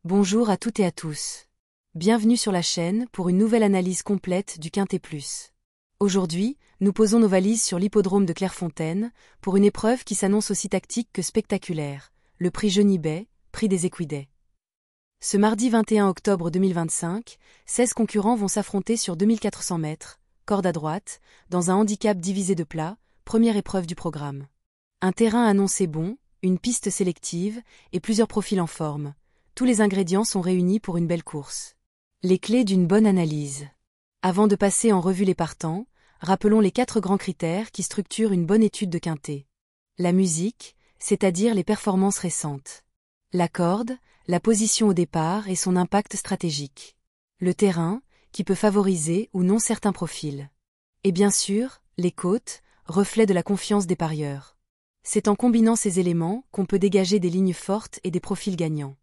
Bonjour à toutes et à tous. Bienvenue sur la chaîne pour une nouvelle analyse complète du Quintet Plus. Aujourd'hui, nous posons nos valises sur l'hippodrome de Clairefontaine pour une épreuve qui s'annonce aussi tactique que spectaculaire, le prix Jeuny-Bey, prix des Équidés. Ce mardi 21 octobre 2025, 16 concurrents vont s'affronter sur 2400 mètres, corde à droite, dans un handicap divisé de plat, première épreuve du programme. Un terrain annoncé bon, une piste sélective et plusieurs profils en forme. Tous les ingrédients sont réunis pour une belle course. Les clés d'une bonne analyse. Avant de passer en revue les partants, rappelons les 4 grands critères qui structurent une bonne étude de quintet. La musique, c'est-à-dire les performances récentes. La corde, la position au départ et son impact stratégique. Le terrain, qui peut favoriser ou non certains profils. Et bien sûr, les côtes, reflet de la confiance des parieurs. C'est en combinant ces éléments qu'on peut dégager des lignes fortes et des profils gagnants.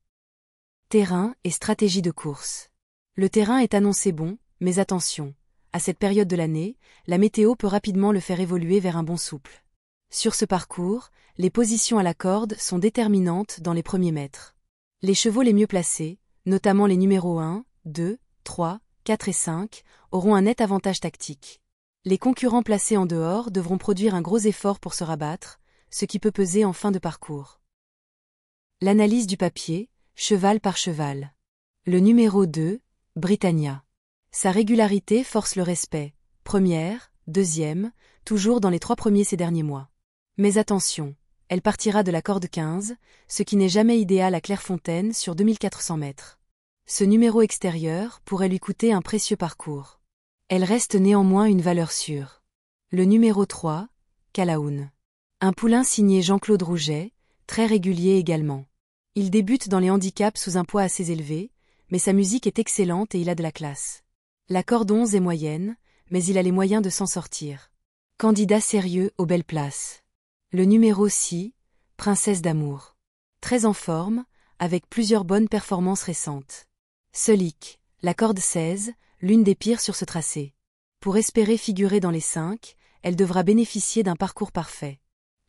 Terrain et stratégie de course. Le terrain est annoncé bon, mais attention, à cette période de l'année, la météo peut rapidement le faire évoluer vers un bon souple. Sur ce parcours, les positions à la corde sont déterminantes dans les premiers mètres. Les chevaux les mieux placés, notamment les numéros 1, 2, 3, 4 et 5, auront un net avantage tactique. Les concurrents placés en dehors devront produire un gros effort pour se rabattre, ce qui peut peser en fin de parcours. L'analyse du papier, cheval par cheval. Le numéro 2, Britannia. Sa régularité force le respect, première, deuxième, toujours dans les 3 premiers ces derniers mois. Mais attention, elle partira de la corde 15, ce qui n'est jamais idéal à Clairefontaine sur 2400 mètres. Ce numéro extérieur pourrait lui coûter un précieux parcours. Elle reste néanmoins une valeur sûre. Le numéro 3, Calaoun. Un poulain signé Jean-Claude Rouget, très régulier également. Il débute dans les handicaps sous un poids assez élevé, mais sa musique est excellente et il a de la classe. La corde 11 est moyenne, mais il a les moyens de s'en sortir. Candidat sérieux aux belles places. Le numéro 6, Princesse d'amour. Très en forme, avec plusieurs bonnes performances récentes. Solik, la corde 16, l'une des pires sur ce tracé. Pour espérer figurer dans les 5, elle devra bénéficier d'un parcours parfait.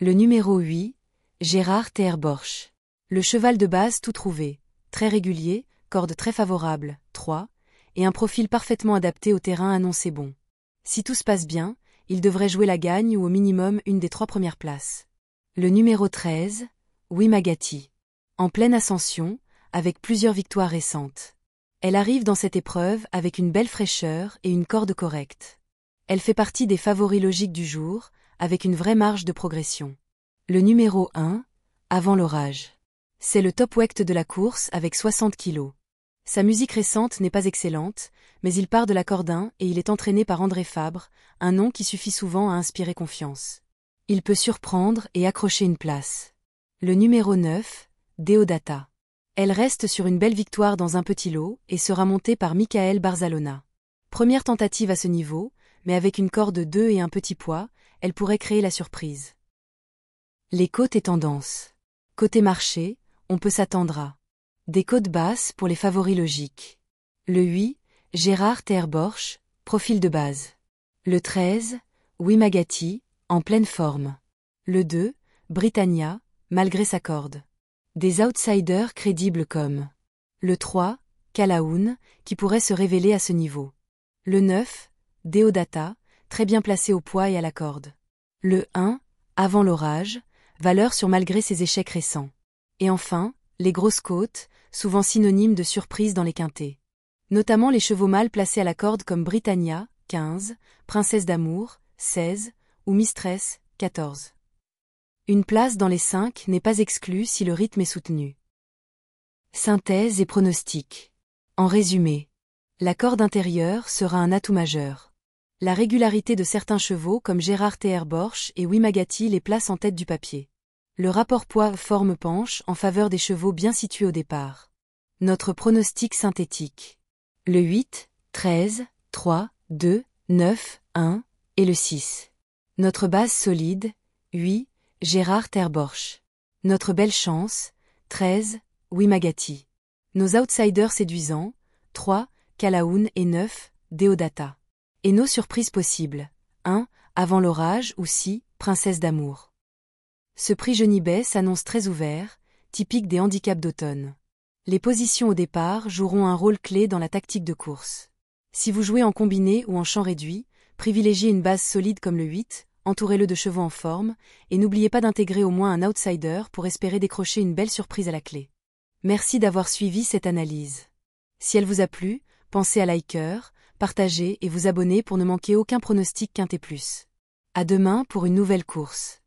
Le numéro 8, Gérard Terborch. Le cheval de base tout trouvé, très régulier, corde très favorable, 3, et un profil parfaitement adapté au terrain annoncé bon. Si tout se passe bien, il devrait jouer la gagne ou au minimum une des 3 premières places. Le numéro 13, Wimagati. En pleine ascension, avec plusieurs victoires récentes. Elle arrive dans cette épreuve avec une belle fraîcheur et une corde correcte. Elle fait partie des favoris logiques du jour, avec une vraie marge de progression. Le numéro 1, Avant l'orage. C'est le top weight de la course avec 60 kg. Sa musique récente n'est pas excellente, mais il part de la corde 1 et il est entraîné par André Fabre, un nom qui suffit souvent à inspirer confiance. Il peut surprendre et accrocher une place. Le numéro 9, Deodata. Elle reste sur une belle victoire dans un petit lot et sera montée par Michael Barzalona. Première tentative à ce niveau, mais avec une corde 2 et un petit poids, elle pourrait créer la surprise. Les côtes et tendances. Côté marché, on peut s'attendre à des côtes basses pour les favoris logiques. Le 8, Gérard Terborch, profil de base. Le 13, Wimagati, en pleine forme. Le 2, Britannia, malgré sa corde. Des outsiders crédibles comme le 3, Calaoun, qui pourrait se révéler à ce niveau. Le 9, Deodata, très bien placé au poids et à la corde. Le 1, Avant l'orage, valeur sur malgré ses échecs récents. Et enfin, les grosses côtes, souvent synonymes de surprise dans les quintets. Notamment les chevaux mâles placés à la corde comme Britannia, 15, Princesse d'amour, 16, ou Mistress, 14. Une place dans les 5 n'est pas exclue si le rythme est soutenu. Synthèse et pronostic. En résumé, la corde intérieure sera un atout majeur. La régularité de certains chevaux comme Gérard Terborch et Wimagati les place en tête du papier. Le rapport poids-forme penche en faveur des chevaux bien situés au départ. Notre pronostic synthétique. Le 8, 13, 3, 2, 9, 1 et le 6. Notre base solide, 8. Gérard Terborch. Notre belle chance. 13. Wimagati. Nos outsiders séduisants. 3. Kalaoun et 9. Deodata. Et nos surprises possibles. 1. Avant l'orage ou 6. Princesse d'amour. Ce prix Genibet s'annonce très ouvert, typique des handicaps d'automne. Les positions au départ joueront un rôle clé dans la tactique de course. Si vous jouez en combiné ou en champ réduit, privilégiez une base solide comme le 8, entourez-le de chevaux en forme, et n'oubliez pas d'intégrer au moins un outsider pour espérer décrocher une belle surprise à la clé. Merci d'avoir suivi cette analyse. Si elle vous a plu, pensez à liker, partager et vous abonner pour ne manquer aucun pronostic Quintet Plus. À demain pour une nouvelle course.